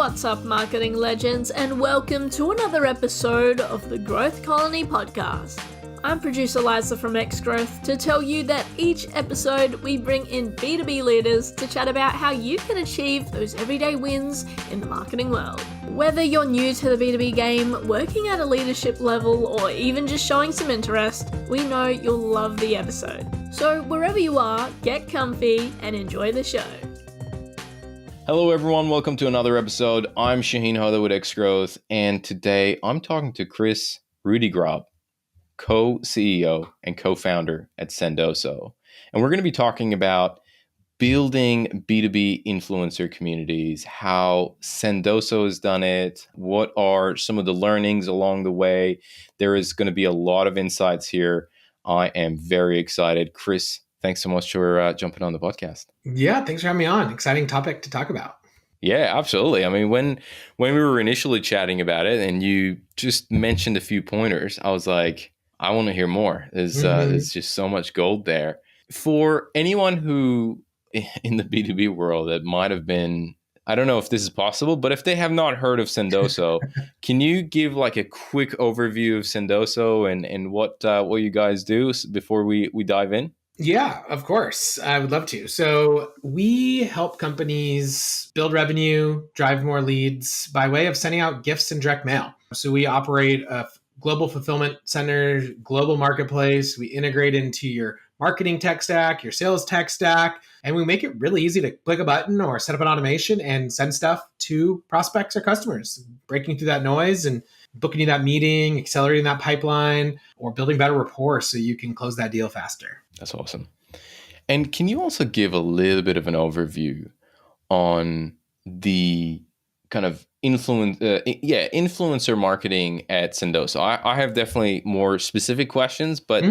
What's up, marketing legends, and welcome to another episode of the Growth Colony podcast. I'm producer Liza from X-Growth to tell you that each episode we bring in B2B leaders to chat about how you can achieve those everyday wins in the marketing world. Whether you're new to the B2B game, working at a leadership level, or even just showing some interest, we know you'll love the episode. So wherever you are, get comfy and enjoy the show. Hello everyone, welcome to another episode. I'm Shaheen Hoda with X-Growth, and today I'm talking to Kris Rudeegraap, co-CEO and co-founder at Sendoso. And we're going to be talking about building B2B influencer communities, how Sendoso has done it, what are some of the learnings along the way. There is going to be a lot of insights here. I am very excited. Kris, thanks so much for jumping on the podcast. Yeah, thanks for having me on. Exciting topic to talk about. Yeah, absolutely. I mean, when we were initially chatting about it and you just mentioned a few pointers, I was like, I want to hear more. There's just so much gold there. For anyone who in the B2B world that might have been, I don't know if this is possible, but if they have not heard of Sendoso, can you give like a quick overview of Sendoso and what you guys do before we dive in? Yeah, of course. I would love to. So we help companies build revenue, drive more leads by way of sending out gifts and direct mail. So we operate a global fulfillment center, global marketplace. We integrate into your marketing tech stack, your sales tech stack, and we make it really easy to click a button or set up an automation and send stuff to prospects or customers, breaking through that noise and booking you that meeting, accelerating that pipeline, or building better rapport so you can close that deal faster. That's awesome. And can you also give a little bit of an overview on the kind of influencer marketing at Sendoso? I have definitely more specific questions, but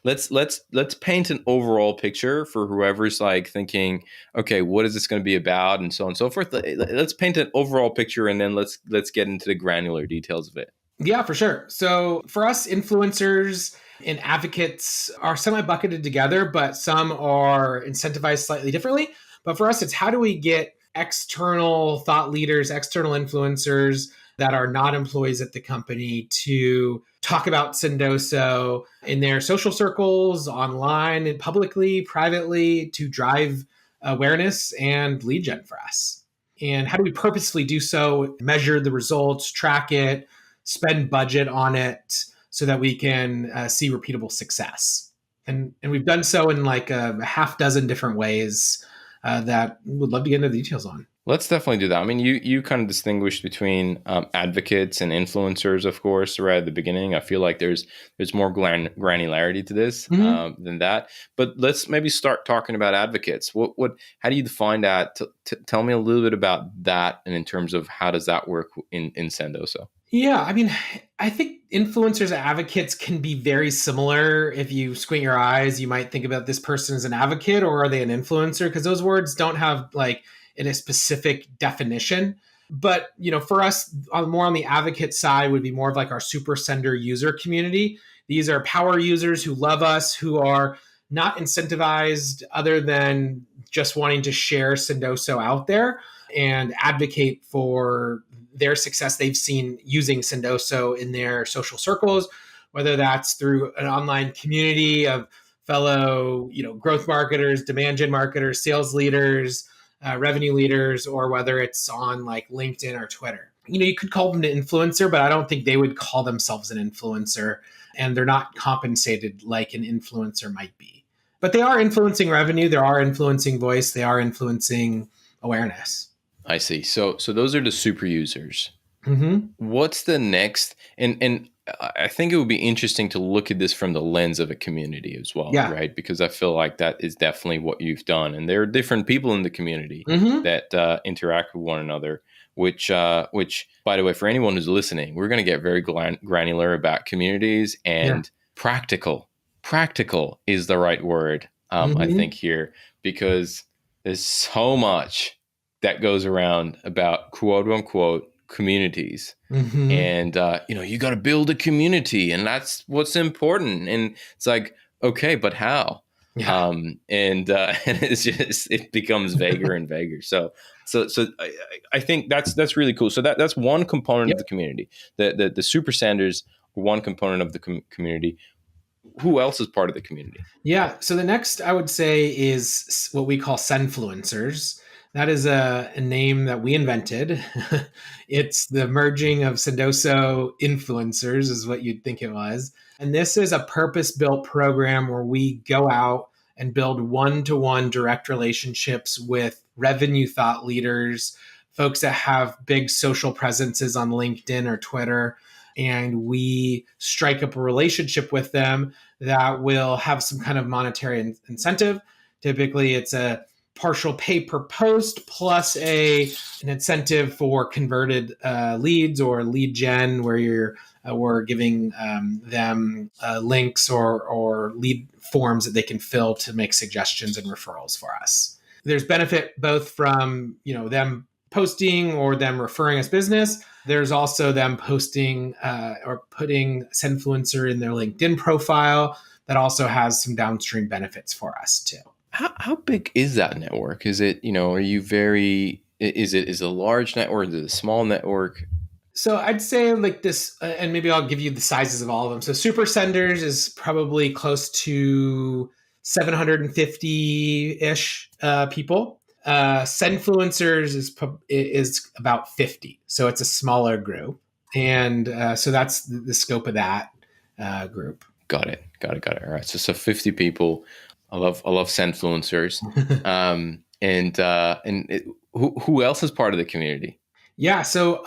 let's paint an overall picture for whoever's like thinking, okay, what is this going to be about, and so on and so forth. Let's paint an overall picture, and then let's get into the granular details of it. Yeah, for sure. So for us, influencers and advocates are semi-bucketed together, but some are incentivized slightly differently. But for us, it's how do we get external thought leaders, external influencers that are not employees at the company to talk about Sendoso in their social circles, online and publicly, privately, to drive awareness and lead gen for us. And how do we purposefully do so, measure the results, track it, spend budget on it so that we can see repeatable success. And we've done so in like a half dozen different ways that we'd love to get into the details on. Let's definitely do that. I mean, you kind of distinguished between advocates and influencers, of course, right at the beginning. I feel like there's more granularity to this than that. But let's maybe start talking about advocates. How do you define that? Tell me a little bit about that, and in terms of how does that work in Sendoso? Yeah, I mean, I think influencers and advocates can be very similar. If you squint your eyes, you might think about this person as an advocate, or are they an influencer? Because those words don't have like in a specific definition. But, for us, more on the advocate side would be more of like our super sender user community. These are power users who love us, who are not incentivized other than just wanting to share Sendoso out there and advocate for their success they've seen using Sendoso in their social circles, whether that's through an online community of fellow, growth marketers, demand gen marketers, sales leaders, revenue leaders, or whether it's on like LinkedIn or Twitter. You could call them an influencer, but I don't think they would call themselves an influencer, and they're not compensated like an influencer might be. But they are influencing revenue, they are influencing voice, they are influencing awareness. I see. So those are the super users. Mm-hmm. What's the next? And I think it would be interesting to look at this from the lens of a community as well, right? Because I feel like that is definitely what you've done. And there are different people in the community that interact with one another, which, by the way, for anyone who's listening, we're going to get very granular about communities and practical. Practical is the right word, I think, here, because there's so much that goes around about quote unquote communities. And, you got to build a community, and that's what's important. And it's like, okay, but how? Yeah. And it becomes vaguer and vaguer. So I think that's really cool. So that's one component of the community. The super senders are one component of the community. Who else is part of the community? Yeah. So the next I would say is what we call Senfluencers. That is a name that we invented. It's the merging of Sendoso influencers, is what you'd think it was. And this is a purpose built program where we go out and build one to one direct relationships with revenue thought leaders, folks that have big social presences on LinkedIn or Twitter. And we strike up a relationship with them that will have some kind of monetary incentive. Typically, it's a partial pay per post plus an incentive for converted leads or lead gen, where we're giving them links or lead forms that they can fill to make suggestions and referrals for us. There's benefit both from them posting or them referring us business. There's also them posting or putting Senfluencer in their LinkedIn profile. That also has some downstream benefits for us too. How big is that network? Is it, are you is it a large network? Is it a small network? So I'd say like this, and maybe I'll give you the sizes of all of them. So Super Senders is probably close to 750-ish people. Senfluencers is about 50. So it's a smaller group. And so that's the scope of that group. Got it. All right. So 50 people. I love Senfluencers. Who else is part of the community? Yeah. So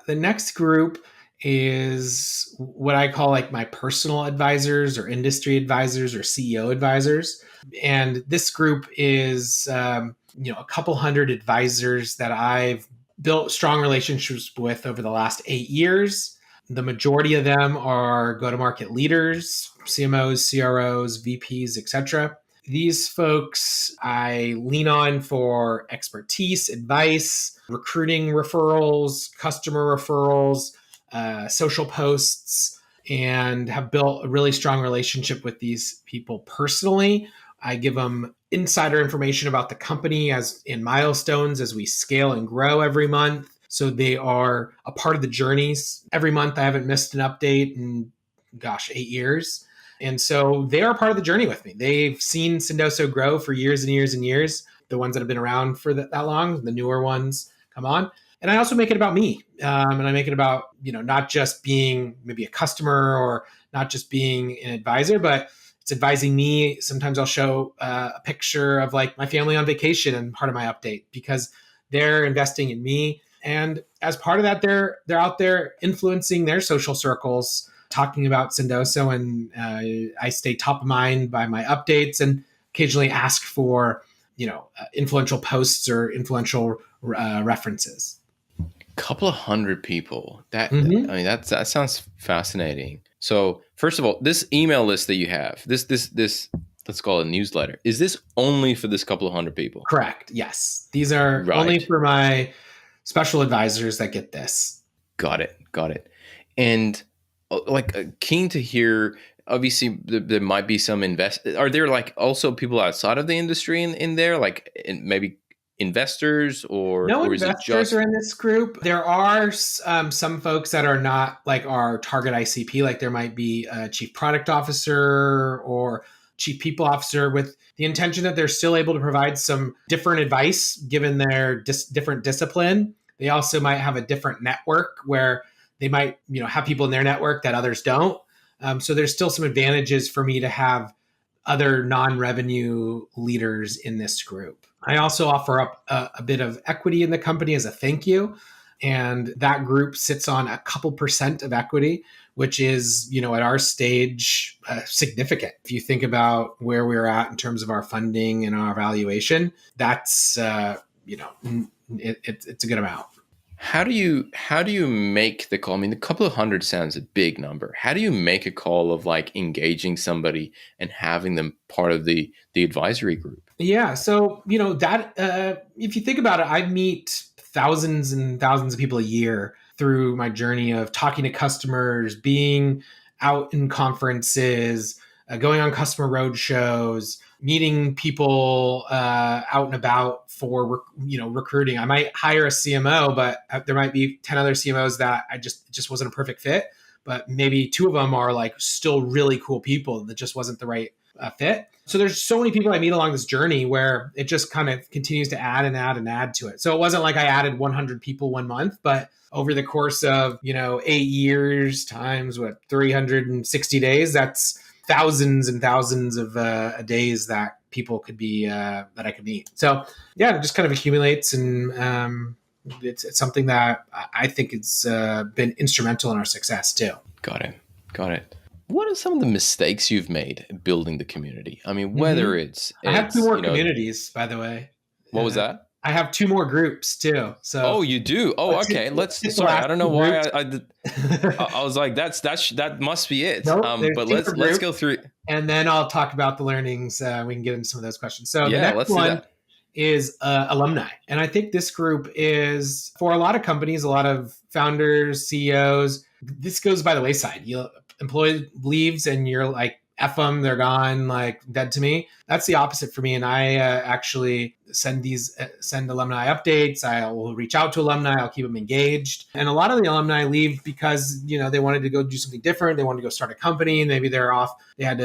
the next group is what I call like my personal advisors or industry advisors or CEO advisors. And this group is, a couple hundred advisors that I've built strong relationships with over the last 8 years. The majority of them are go-to-market leaders, CMOs, CROs, VPs, etc. These folks I lean on for expertise, advice, recruiting referrals, customer referrals, social posts, and have built a really strong relationship with these people personally. I give them insider information about the company as in milestones as we scale and grow every month. So they are a part of the journeys. Every month I haven't missed an update in, 8 years. And so they are part of the journey with me. They've seen Sendoso grow for years and years and years. The ones that have been around for that long, the newer ones come on. And I also make it about me. And I make it about, not just being maybe a customer or not just being an advisor, but it's advising me. Sometimes I'll show a picture of like my family on vacation and part of my update because they're investing in me. And as part of that, they're out there influencing their social circles, talking about Sendoso, and I stay top of mind by my updates and occasionally ask for, influential posts or influential references. Couple of hundred people. That sounds fascinating. So first of all, this email list that you have, this let's call it a newsletter. Is this only for this couple of hundred people? Correct. Yes. These are only for my special advisors that get this. Got it. And keen to hear, obviously there might be some are there like also people outside of the industry in there, like maybe investors or no or investors are in this group. There are some folks that are not like our target ICP, like there might be a chief product officer or chief people officer with the intention that they're still able to provide some different advice given their different discipline. They also might have a different network where they might have people in their network that others don't. So there's still some advantages for me to have other non-revenue leaders in this group. I also offer up a bit of equity in the company as a thank you. And that group sits on a couple % of equity, which is, at our stage, significant. If you think about where we're at in terms of our funding and our valuation, that's, it's a good amount. How do you make the call? I mean, a couple of hundred sounds a big number. How do you make a call of like engaging somebody and having them part of the advisory group? Yeah. So, that if you think about it, I meet thousands and thousands of people a year through my journey of talking to customers, being out in conferences, going on customer road shows, meeting people out and about for recruiting. I might hire a CMO, but there might be 10 other CMOs that it just wasn't a perfect fit. But maybe 2 of them are like still really cool people that just wasn't the right fit. So there's so many people I meet along this journey where it just kind of continues to add and add and add to it. So it wasn't like I added 100 people 1 month, but over the course of 8 years times 360 days, that's thousands and thousands of days that people could be that I could meet. So yeah, it just kind of accumulates, and it's something that I think it's been instrumental in our success too. Got it. What are some of the mistakes you've made building the community? I mean, whether it's I have 2 more communities, by the way. What was that? I have 2 more groups too. So you do? Oh, okay. Sorry, I don't know why I did. I was like, that must be it. Nope, but let's go through. And then I'll talk about the learnings. We can get into some of those questions. So the next one is alumni. And I think this group is, for a lot of companies, a lot of founders, CEOs, this goes by the wayside. Employee leaves and you're like, F them, they're gone, like dead to me. That's the opposite for me. And I actually send alumni updates. I will reach out to alumni. I'll keep them engaged. And a lot of the alumni leave because, they wanted to go do something different. They wanted to go start a company. Maybe they're off. They had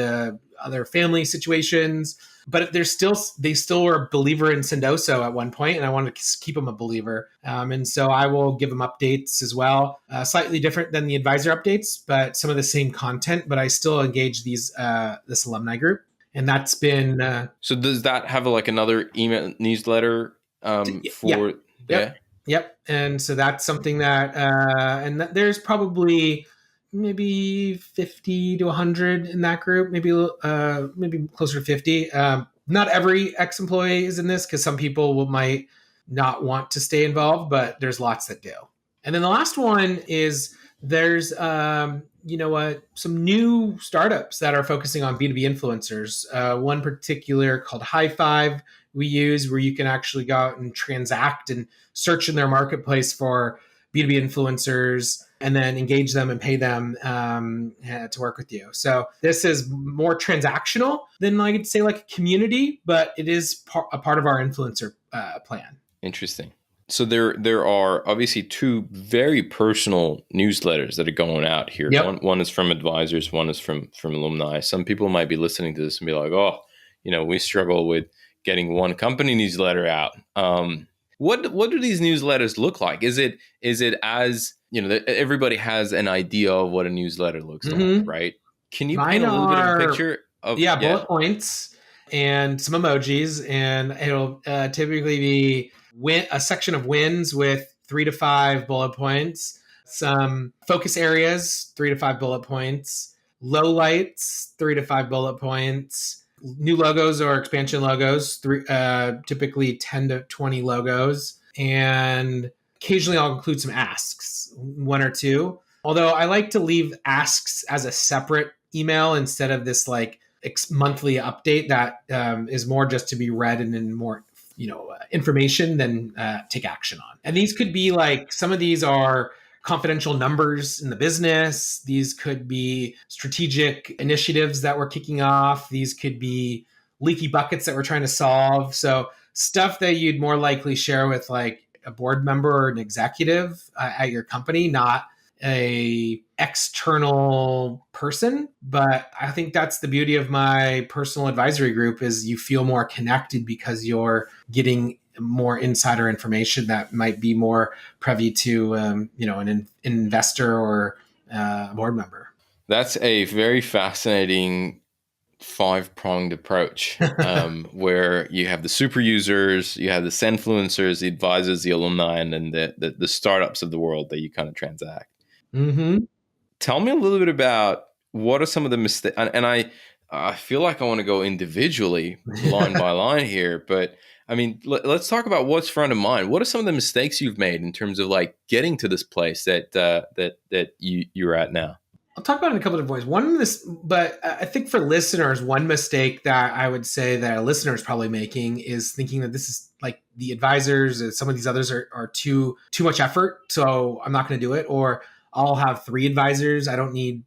other family situations. But they still were a believer in Sendoso at one point, and I wanted to keep them a believer. And so I will give them updates as well, slightly different than the advisor updates, but some of the same content. But I still engage this alumni group, and that's been. So does that have another email newsletter for? Yeah. Yep. And so that's something that, there's probably maybe 50 to 100 in that group, maybe closer to 50. Not every ex-employee is in this because some people might not want to stay involved, but there's lots that do. And then the last one is there's, some new startups that are focusing on B2B influencers. One particular called High Five we use, where you can actually go out and transact and search in their marketplace for B2B influencers and then engage them and pay them to work with you. So this is more transactional than I'd say like a community, but it is a part of our influencer plan. Interesting. So there are obviously 2 very personal newsletters that are going out here. Yep. One is from advisors, one is from alumni. Some people might be listening to this and be like, we struggle with getting one company newsletter out. What do these newsletters look like? Is it as everybody has an idea of what a newsletter looks like, right? Can you paint a little bit of a picture of bullet points and some emojis, and it'll typically be a section of wins with 3 to 5 bullet points, some focus areas, 3 to 5 bullet points, lowlights, 3 to 5 bullet points, new logos or expansion logos, typically 10 to 20 logos, and occasionally I'll include some asks, 1 or 2. Although I like to leave asks as a separate email instead of this monthly update that is more just to be read and then more information than take action on. And these could be some of these are confidential numbers in the business. These could be strategic initiatives that we're kicking off. These could be leaky buckets that we're trying to solve. So stuff that you'd more likely share with a board member or an executive at your company, not a external person. But I think that's the beauty of my personal advisory group is you feel more connected because you're getting more insider information that might be more privy to, an investor or a board member. That's a very fascinating 5-pronged approach where you have the super users, you have the Senfluencers, the advisors, the alumni, and then the startups of the world that you kind of transact. Mm-hmm. Tell me a little bit about what are some of the mistakes, and I feel like I want to go individually line by line here, but I mean, let's talk about what's front of mind. What are some of the mistakes you've made in terms of getting to this place that you're at now? I'll talk about it in a couple of different ways. But I think for listeners, one mistake that I would say that a listener is probably making is thinking that this is the advisors and some of these others are too much effort, so I'm not going to do it. Or I'll have 3 advisors. I don't need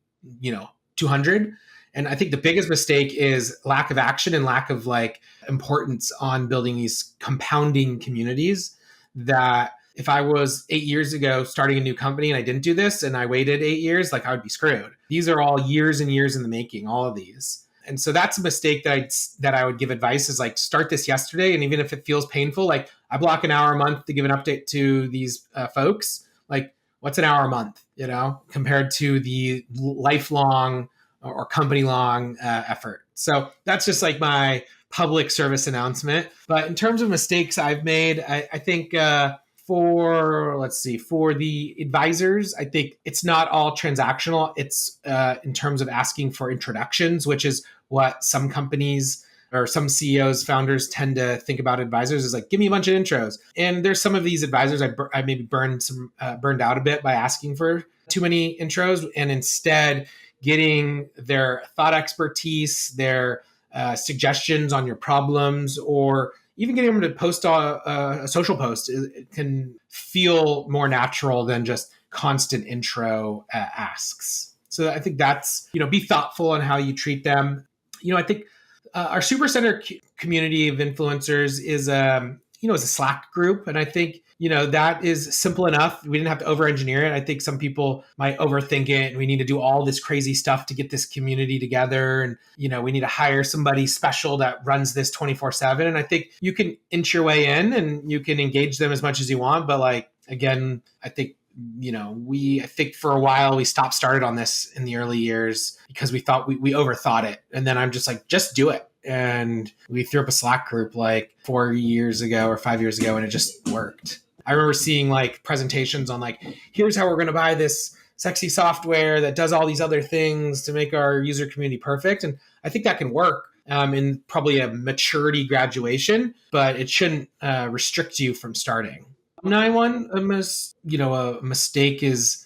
200. And I think the biggest mistake is lack of action and lack of like importance on building these compounding communities that if I was 8 years ago starting a new company and I didn't do this and I waited 8 years, like I would be screwed. These are all years and years in the making, all of these. And so that's a mistake that I would give advice is like start this yesterday. And even if it feels painful, like I block an hour a month to give an update to these folks. Like what's an hour a month, compared to the lifelong or company long effort. So that's just like my public service announcement. But in terms of mistakes I've made, I think for the advisors, I think it's not all transactional. It's in terms of asking for introductions, which is what some companies or some CEOs, founders tend to think about advisors is like, give me a bunch of intros. And there's some of these advisors I maybe burned out a bit by asking for too many intros, and instead getting their thought expertise, their suggestions on your problems, or even getting them to post a social post, it can feel more natural than just constant intro asks. So I think that's, be thoughtful on how you treat them. I think our Supercenter community of influencers is a Slack group. And I think, that is simple enough. We didn't have to over-engineer it. I think some people might overthink it and we need to do all this crazy stuff to get this community together. And, we need to hire somebody special that runs this 24/7. And I think you can inch your way in and you can engage them as much as you want. But like, again, I think, I think for a while we started on this in the early years because we thought we overthought it. And then I'm just like, just do it. And we threw up a Slack group like 4 years ago or 5 years ago, and it just worked. I remember seeing like presentations on like, here's how we're going to buy this sexy software that does all these other things to make our user community perfect. And I think that can work in probably a maturity graduation, but it shouldn't restrict you from starting. A mistake is,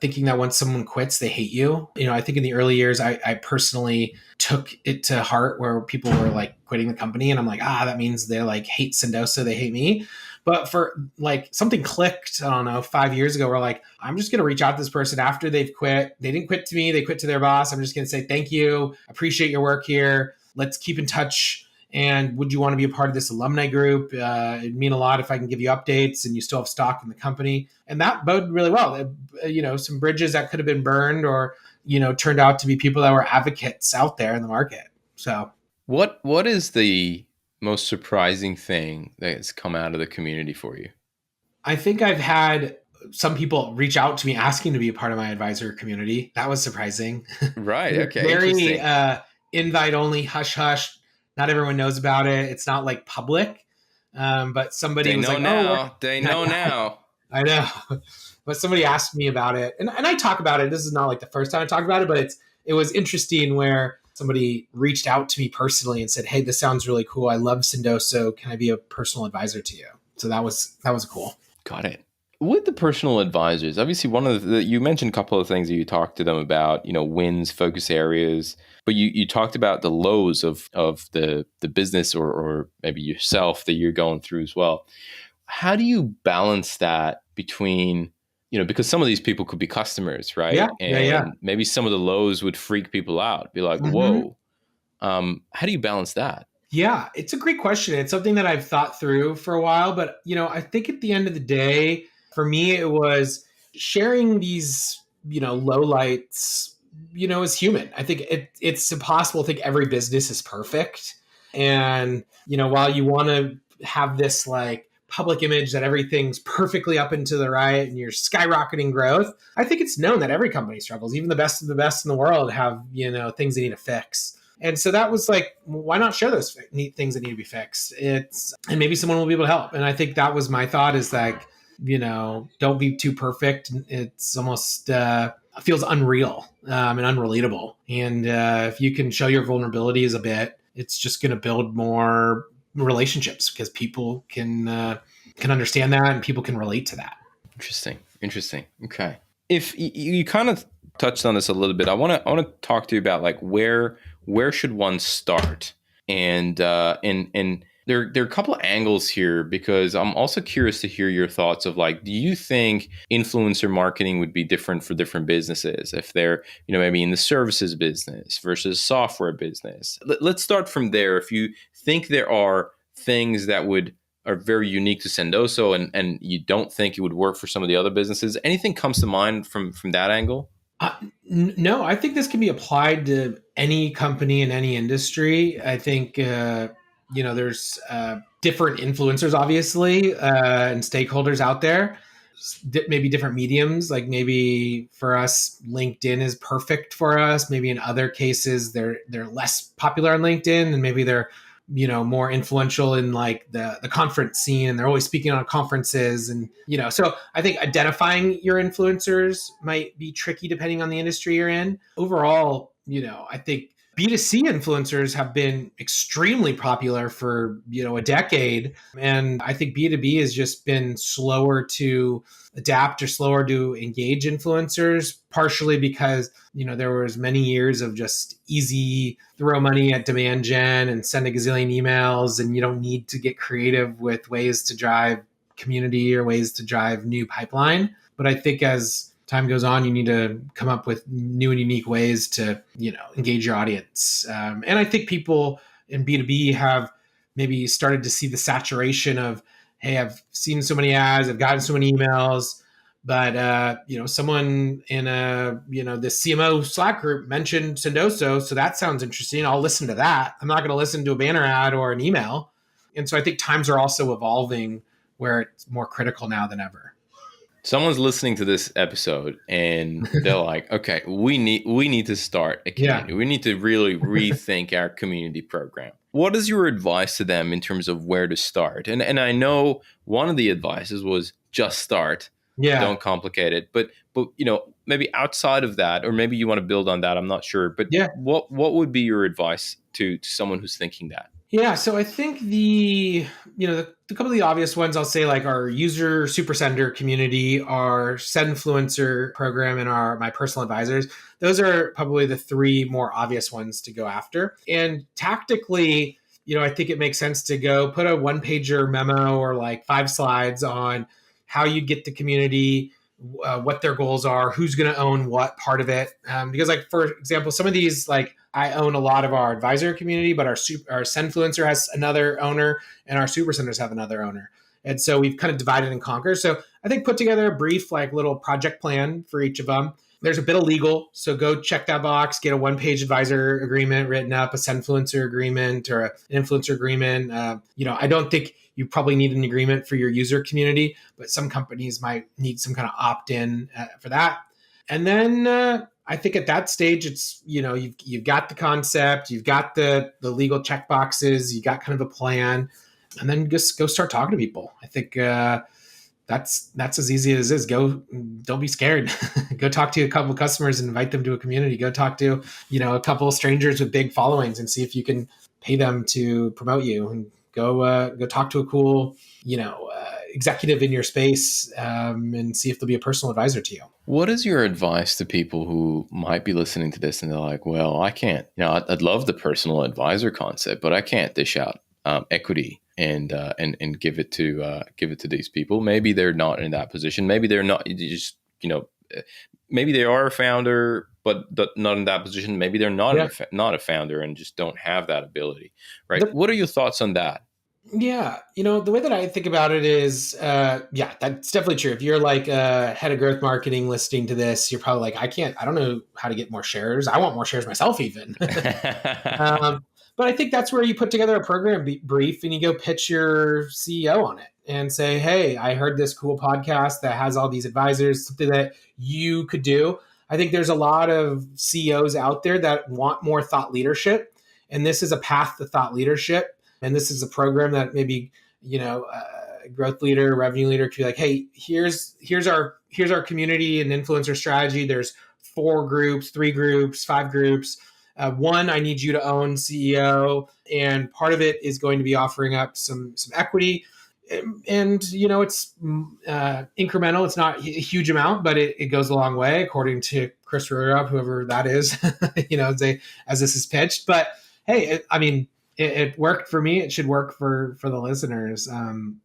thinking that once someone quits, they hate you. I think in the early years, I personally took it to heart where people were like quitting the company. And I'm like, that means they like hate Sendoso, they hate me. But for like something clicked, I don't know, 5 years ago, we're like, I'm just going to reach out to this person after they've quit. They didn't quit to me. They quit to their boss. I'm just going to say, thank you. Appreciate your work here. Let's keep in touch. And would you want to be a part of this alumni group? It'd mean a lot if I can give you updates and you still have stock in the company. And that boded really well. Some bridges that could have been burned or, turned out to be people that were advocates out there in the market. So what is the most surprising thing that has come out of the community for you? I think I've had some people reach out to me asking to be a part of my advisor community. That was surprising. Right. Okay. Very invite only, hush hush. Not everyone knows about it. It's not like public. But somebody was like, they know now. I know. But somebody asked me about it. And I talk about it. This is not like the first time I talked about it, but it was interesting where somebody reached out to me personally and said, hey, this sounds really cool. I love Sendoso. Can I be a personal advisor to you? So that was cool. Got it. With the personal advisors, obviously you mentioned a couple of things that you talked to them about, wins, focus areas, but you talked about the lows of the business or maybe yourself that you're going through as well. How do you balance that between, because some of these people could be customers, right? Yeah. Maybe some of the lows would freak people out, be like, whoa. How do you balance that? Yeah, it's a great question. It's something that I've thought through for a while, but I think at the end of the day, for me, it was sharing these, lowlights, as human. I think it's impossible to think every business is perfect. And, while you want to have this like public image that everything's perfectly up and to the right and you're skyrocketing growth, I think it's known that every company struggles. Even the best of the best in the world have, things they need to fix. And so that was like, why not share those neat things that need to be fixed? And maybe someone will be able to help. And I think that was my thought is like, don't be too perfect. It's almost feels unreal and unrelatable. And if you can show your vulnerabilities a bit, it's just going to build more relationships because people can understand that and people can relate to that. Interesting. Okay. If you kind of touched on this a little bit, I want to talk to you about like where should one start and There are a couple of angles here because I'm also curious to hear your thoughts of like, do you think influencer marketing would be different for different businesses if they're, maybe in the services business versus software business? Let's start from there. If you think there are things that are very unique to Sendoso and you don't think it would work for some of the other businesses, anything comes to mind from that angle? No, I think this can be applied to any company in any industry. I think, there's different influencers, obviously, and stakeholders out there. Maybe different mediums, like maybe for us, LinkedIn is perfect for us. Maybe in other cases, they're less popular on LinkedIn, and maybe they're more influential in like the conference scene, and they're always speaking on conferences. And, so I think identifying your influencers might be tricky depending on the industry you're in. Overall, I think B2C influencers have been extremely popular for, a decade. And I think B2B has just been slower to adapt or slower to engage influencers, partially because, there was many years of just easy throw money at demand gen and send a gazillion emails, and you don't need to get creative with ways to drive community or ways to drive new pipeline. But I think as time goes on, you need to come up with new and unique ways to, engage your audience. And I think people in B2B have maybe started to see the saturation of, hey, I've seen so many ads, I've gotten so many emails, but, someone in the CMO Slack group mentioned Sendoso, so that sounds interesting. I'll listen to that. I'm not going to listen to a banner ad or an email. And so I think times are also evolving where it's more critical now than ever. Someone's listening to this episode and they're like, okay, we need to start a community. Yeah. We need to really rethink our community program. What is your advice to them in terms of where to start? And I know one of the advices was just start. Yeah. Don't complicate it. But maybe outside of that, or maybe you want to build on that, I'm not sure. But yeah, what would be your advice to someone who's thinking that? Yeah, so I think the couple of the obvious ones I'll say, like our user super sender community, our Sendfluencer program, and my personal advisors. Those are probably the three more obvious ones to go after. And tactically, I think it makes sense to go put a one-pager memo or like 5 slides on how you get the community, what their goals are, who's going to own what part of it. Because like, for example, some of these, like I own a lot of our advisor community, but our Sendfluencer has another owner and our super centers have another owner. And so we've kind of divided and conquered. So I think put together a brief, like little project plan for each of them. There's a bit of legal. So go check that box, get a 1-page advisor agreement written up, a Sendfluencer agreement or an influencer agreement. I don't think you probably need an agreement for your user community, but some companies might need some kind of opt-in for that. And then I think at that stage, it's, you've got the concept, you've got the legal check boxes, you got kind of a plan, and then just go start talking to people. I think that's as easy as it is. Don't be scared. Go talk to a couple of customers and invite them to a community. Go talk to, a couple of strangers with big followings and see if you can pay them to promote you, and go talk to a cool, executive in your space and see if they'll be a personal advisor to you. What is your advice to people who might be listening to this and they're like, well, I can't, I'd love the personal advisor concept, but I can't dish out equity and give it to these people. Maybe they're not in that position. Maybe they're not maybe they are a founder, but not in that position. Maybe they're not a founder and just don't have that ability, right? What are your thoughts on that? Yeah. The way that I think about it is, that's definitely true. If you're like a head of growth marketing listening to this, you're probably like, I don't know how to get more shares. I want more shares myself even. But I think that's where you put together a program brief and you go pitch your CEO on it and say, hey, I heard this cool podcast that has all these advisors, something that you could do. I think there's a lot of CEOs out there that want more thought leadership. And this is a path to thought leadership. And this is a program that maybe, a growth leader, revenue leader could be like, hey, here's our community and influencer strategy. There's 4 groups, 3 groups, 5 groups. One, I need you to own CEO. And part of it is going to be offering up some equity. And, it's incremental. It's not a huge amount, but it goes a long way, according to Kris Rudeegraap, whoever that is, as this is pitched. But hey, it worked for me. It should work for the listeners.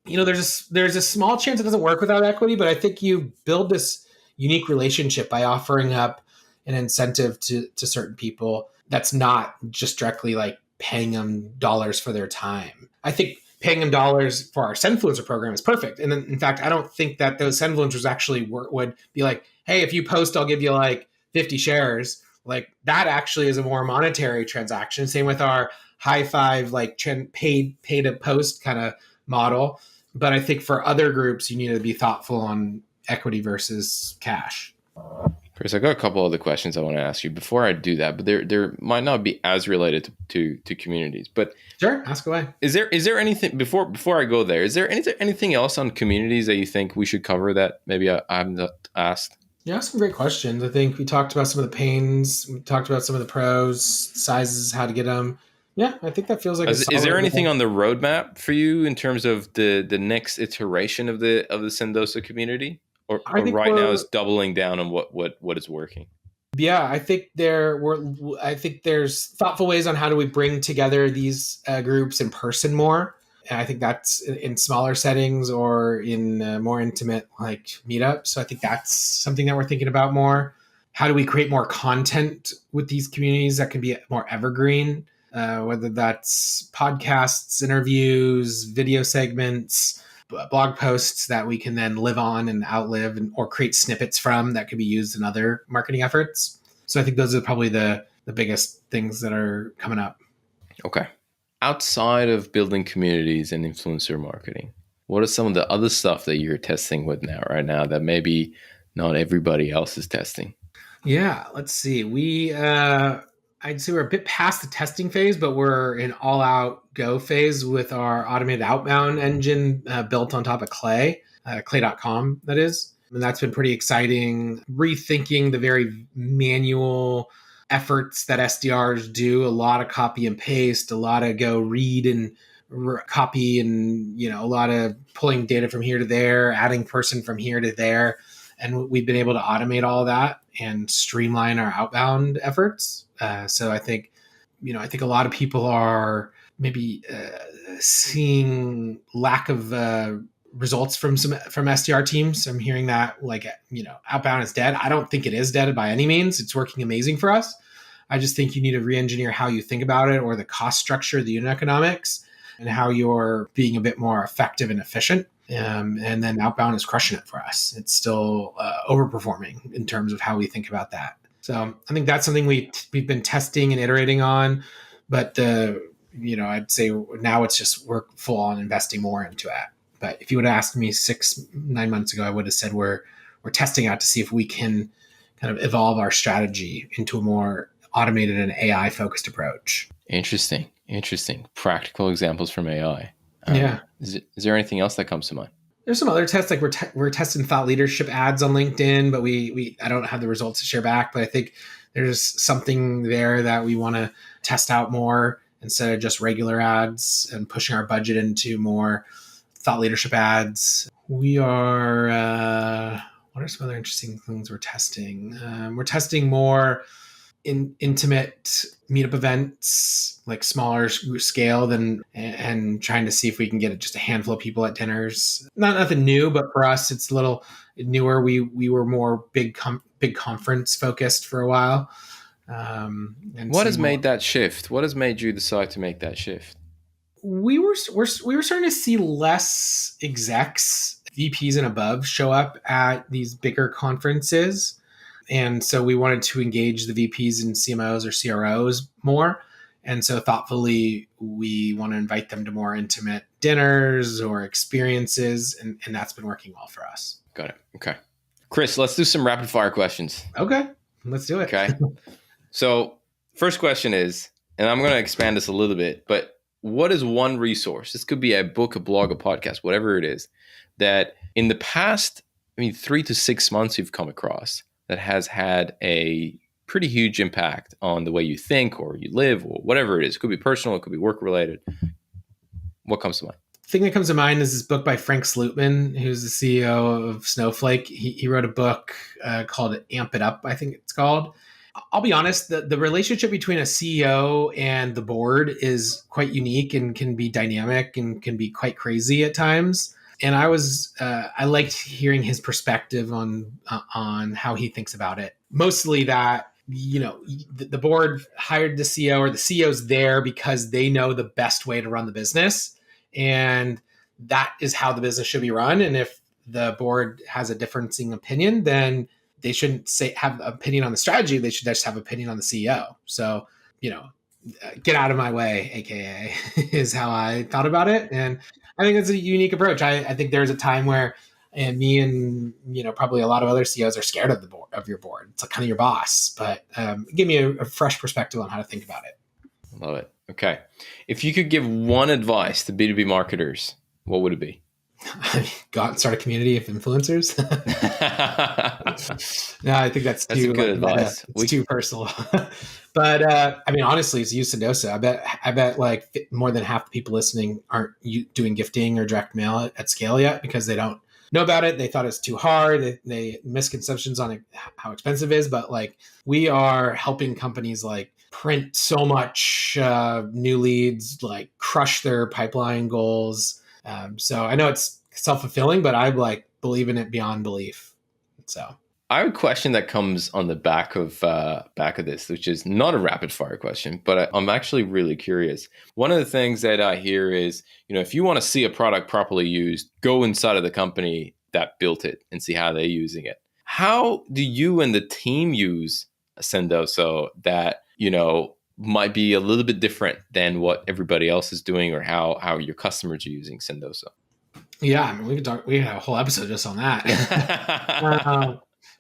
There's a small chance it doesn't work without equity, but I think you build this unique relationship by offering up an incentive to certain people that's not just directly like paying them dollars for their time. I think paying them dollars for our Senfluencer program is perfect. And in fact, I don't think that those Senfluencers actually would be like, hey, if you post, I'll give you like 50 shares. Like that actually is a more monetary transaction. Same with our high five, like pay to post kind of model. But I think for other groups, you need to be thoughtful on equity versus cash. Kris, I got a couple other questions I want to ask you before I do that, but there might not be as related to communities. But sure, ask away. Is there anything before I go there? Is there anything else on communities that you think we should cover that maybe I haven't asked? Yeah, some great questions. I think we talked about some of the pains. We talked about some of the pros, sizes, how to get them. Yeah, I think that feels like. Is there anything on the roadmap for you in terms of the next iteration of the Sendoso community? Or right now is doubling down on what is working? Yeah, I think there's thoughtful ways on how do we bring together these groups in person more. And I think that's in smaller settings or in more intimate like meetups. So I think that's something that we're thinking about more. How do we create more content with these communities that can be more evergreen? Whether that's podcasts, interviews, video segments, blog posts that we can then live on and outlive or create snippets from that could be used in other marketing efforts. So I think those are probably the biggest things that are coming up. Okay. Outside of building communities and influencer marketing, what are some of the other stuff that you're testing with right now that maybe not everybody else is testing? Yeah, let's see. I'd say we're a bit past the testing phase, but we're in all-out go phase with our automated outbound engine built on top of Clay, clay.com, that is. And that's been pretty exciting. Rethinking the very manual efforts that SDRs do, a lot of copy and paste, a lot of go read and copy and, a lot of pulling data from here to there, adding person from here to there. And we've been able to automate all of that and streamline our outbound efforts. So I think a lot of people are maybe seeing lack of results from SDR teams. I'm hearing that outbound is dead. I don't think it is dead by any means. It's working amazing for us. I just think you need to re-engineer how you think about it or the cost structure, the unit economics, and how you're being a bit more effective and efficient. And then outbound is crushing it for us. It's still overperforming in terms of how we think about that. So I think that's something we've been testing and iterating on, but I'd say now it's just we're full on investing more into it. But if you would have asked me 6-9 months ago, I would have said we're testing out to see if we can kind of evolve our strategy into a more automated and AI focused approach. Interesting. Practical examples from AI. Yeah. Is there anything else that comes to mind? There's some other tests, like we're testing thought leadership ads on LinkedIn, but I don't have the results to share back. But I think there's something there that we want to test out more instead of just regular ads and pushing our budget into more thought leadership ads. We are. What are some other interesting things we're testing? We're testing more intimate meetup events, like smaller scale and trying to see if we can get just a handful of people at dinners. Nothing new, but for us, it's a little newer. We were more big conference focused for a while. What has made that shift? What has made you decide to make that shift? We were starting to see less execs, VPs and above show up at these bigger conferences. And so we wanted to engage the VPs and CMOs or CROs more. And so thoughtfully, we want to invite them to more intimate dinners or experiences. And that's been working well for us. Got it. Okay. Kris, let's do some rapid fire questions. Okay. Let's do it. Okay. So first question is, and I'm going to expand this a little bit, but what is one resource? This could be a book, a blog, a podcast, whatever it is, that in the past, 3 to 6 months you've come across that has had a pretty huge impact on the way you think or you live or whatever it is. It could be personal, it could be work related. What comes to mind? The thing that comes to mind is this book by Frank Slootman, who's the CEO of Snowflake. He wrote a book called Amp It Up, I think it's called. I'll be honest, the relationship between a CEO and the board is quite unique and can be dynamic and can be quite crazy at times. And I liked hearing his perspective on how he thinks about it. Mostly that, the board hired the CEO, or the CEO's there because they know the best way to run the business. And that is how the business should be run. And if the board has a differing opinion, then they shouldn't have an opinion on the strategy. They should just have an opinion on the CEO. So, get out of my way, AKA, is how I thought about it. And I think it's a unique approach. I think there's a time where, and me and probably a lot of other CEOs are scared of your board. It's like kind of your boss, but give me a fresh perspective on how to think about it. Love it. Okay, if you could give one advice to B2B marketers, what would it be? Go out and start a community of influencers. No, I think that's too good advice. It's too personal. But honestly, it's use Sendoso. I bet like more than half the people listening aren't doing gifting or direct mail at scale yet because they don't know about it. They thought it's too hard. They misconceptions on how expensive it is. But like, we are helping companies like print so much new leads, like crush their pipeline goals. So I know it's self-fulfilling, but I believe in it beyond belief. So I have a question that comes on the back of this, which is not a rapid fire question, but I'm actually really curious. One of the things that I hear is, if you want to see a product properly used, go inside of the company that built it and see how they're using it. How do you and the team use Sendoso that, might be a little bit different than what everybody else is doing, or how your customers are using Sendoso? Yeah, we could talk. We have a whole episode just on that.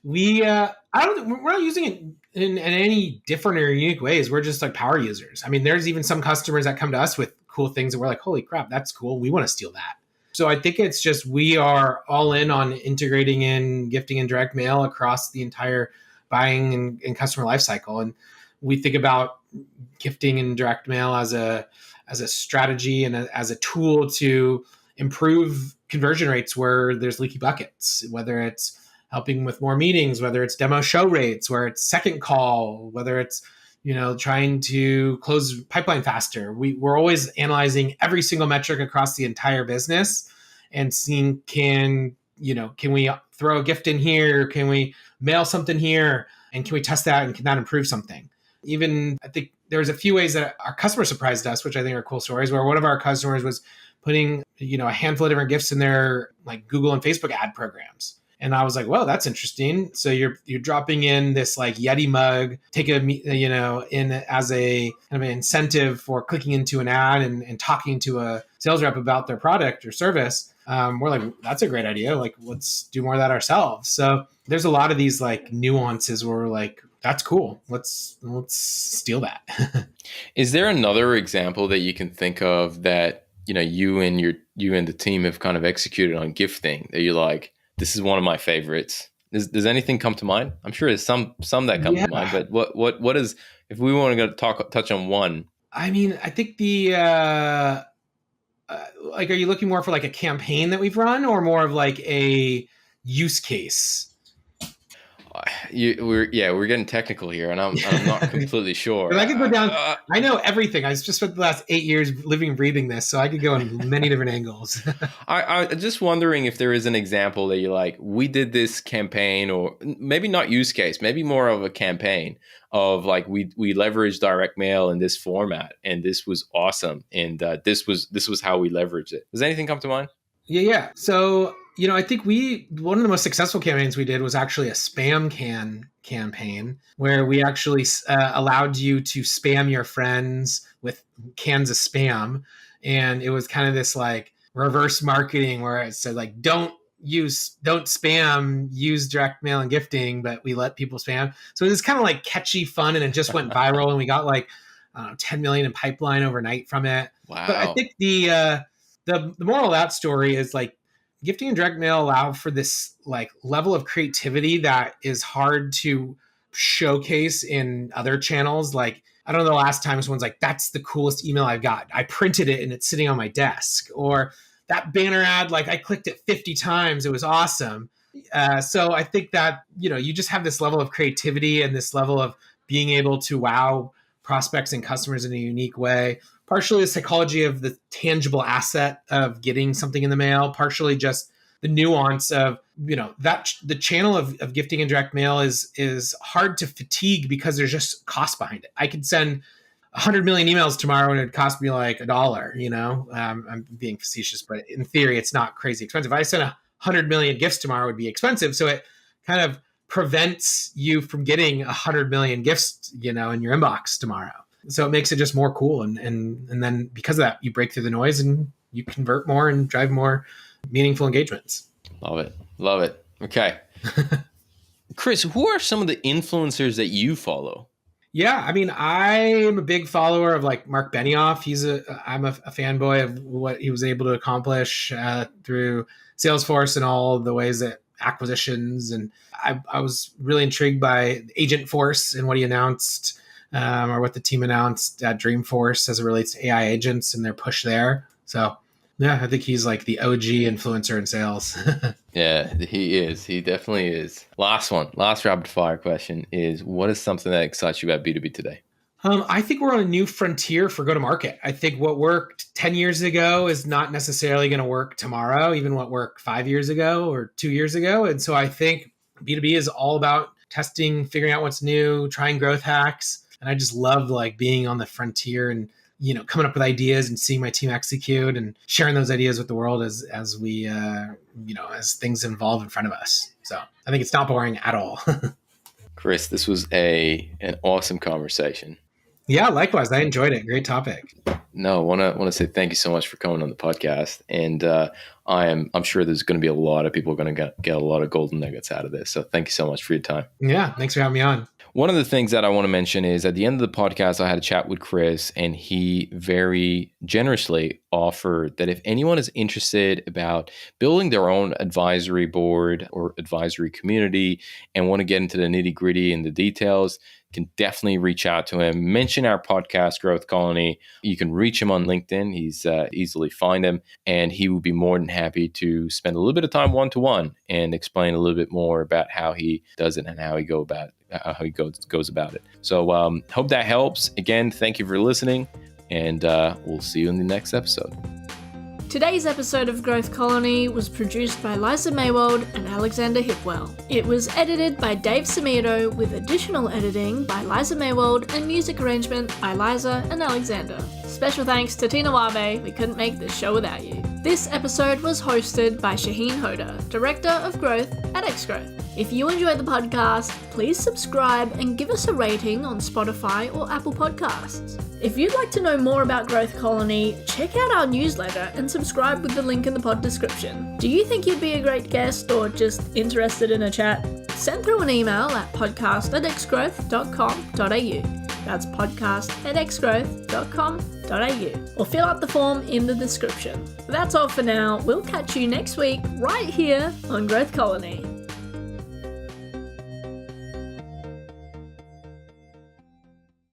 We're not using it in any different or unique ways. We're just like power users. There's even some customers that come to us with cool things that we're like, holy crap, that's cool. We want to steal that. So I think it's just, we are all in on integrating in gifting and direct mail across the entire buying and customer lifecycle. And we think about gifting and direct mail as a strategy and as a tool to improve conversion rates where there's leaky buckets, whether it's helping with more meetings, whether it's demo show rates, where it's second call, whether it's, trying to close pipeline faster. We're always analyzing every single metric across the entire business and seeing, can we throw a gift in here? Can we mail something here? And can we test that? And can that improve something? Even, I think there's a few ways that our customers surprised us, which I think are cool stories, where one of our customers was putting, a handful of different gifts in their like Google and Facebook ad programs. And I was like, well, that's interesting. So you're dropping in this like Yeti mug, take in as a kind of an incentive for clicking into an ad and talking to a sales rep about their product or service. We're like, that's a great idea. Like, let's do more of that ourselves. So there's a lot of these like nuances where we're like, that's cool. Let's steal that. Is there another example that you can think of that, you and the team have kind of executed on gifting that you're like, this is one of my favorites? Does anything come to mind? I'm sure there's some that come to mind, but what is, if we want to touch on one? I think the are you looking more for like a campaign that we've run, or more of like a use case? We're getting technical here, and I'm not completely sure. I could go down. I know everything. I just spent the last 8 years living and breathing this, so I could go in many different angles. I'm just wondering if there is an example that you're like, we did this campaign, or maybe not use case, maybe more of a campaign of like we leveraged direct mail in this format, and this was awesome, and this was how we leveraged it. Does anything come to mind? Yeah. So, I think one of the most successful campaigns we did was actually a spam campaign where we actually allowed you to spam your friends with cans of spam. And it was kind of this like reverse marketing where it said like, don't spam, use direct mail and gifting, but we let people spam. So it was kind of like catchy fun, and it just went viral, and we got like 10 million in pipeline overnight from it. Wow. But I think the moral of that story is like, gifting and direct mail allow for this like level of creativity that is hard to showcase in other channels. Like, I don't know the last time someone's like, that's the coolest email I've got. I printed it and it's sitting on my desk. Or that banner ad, like I clicked it 50 times. It was awesome. So I think that, you just have this level of creativity and this level of being able to wow prospects and customers in a unique way. Partially the psychology of the tangible asset of getting something in the mail, partially just the nuance of, that the channel of gifting and direct mail is hard to fatigue because there's just cost behind it. I could send 100 million emails tomorrow and it'd cost me like $1, I'm being facetious, but in theory, it's not crazy expensive. If I sent 100 million gifts tomorrow, it would be expensive. So it kind of prevents you from getting 100 million gifts, in your inbox tomorrow. So it makes it just more cool. And then because of that, you break through the noise and you convert more and drive more meaningful engagements. Love it. Okay. Kris, who are some of the influencers that you follow? Yeah, I mean, I'm a big follower of like Mark Benioff. I'm a fanboy of what he was able to accomplish through Salesforce and all the ways that acquisitions. And I was really intrigued by Agentforce and what he announced or what the team announced at Dreamforce as it relates to AI agents and their push there. So yeah, I think he's like the OG influencer in sales. Yeah, he is. He definitely is. Last rapid fire question is, what is something that excites you about B2B today? I think we're on a new frontier for go-to-market. I think what worked 10 years ago is not necessarily going to work tomorrow, even what worked 5 years ago or 2 years ago. And so I think B2B is all about testing, figuring out what's new, trying growth hacks. And I just love like being on the frontier and coming up with ideas and seeing my team execute and sharing those ideas with the world as we, as things evolve in front of us. So I think it's not boring at all. Kris, this was an awesome conversation. Yeah, likewise. I enjoyed it. Great topic. No, I want to say thank you so much for coming on the podcast. And I'm sure there's going to be a lot of people going to get a lot of golden nuggets out of this. So thank you so much for your time. Yeah, thanks for having me on. One of the things that I want to mention is at the end of the podcast, I had a chat with Kris, and he very generously offered that if anyone is interested about building their own advisory board or advisory community and want to get into the nitty gritty and the details, can definitely reach out to him. Mention our podcast, Growth Colony. You can reach him on LinkedIn. He's easily find him, and he would be more than happy to spend a little bit of time one-to-one and explain a little bit more about how he does it and how he goes about it. So hope that helps. Again, thank you for listening, and we'll see you in the next episode. Today's episode of Growth Colony was produced by Liza Maywald and Alexander Hipwell. It was edited by Dave Samito with additional editing by Liza Maywald and music arrangement by Liza and Alexander. Special thanks to Tina Wabe. We couldn't make this show without you. This episode was hosted by Shaheen Hoda, Director of Growth at Xgrowth. If you enjoyed the podcast, please subscribe and give us a rating on Spotify or Apple Podcasts. If you'd like to know more about Growth Colony, check out our newsletter and subscribe with the link in the pod description. Do you think you'd be a great guest or just interested in a chat? Send through an email at podcast@xgrowth.com.au. That's podcast@xgrowth.com.au. Or fill out the form in the description. That's all for now. We'll catch you next week right here on Growth Colony.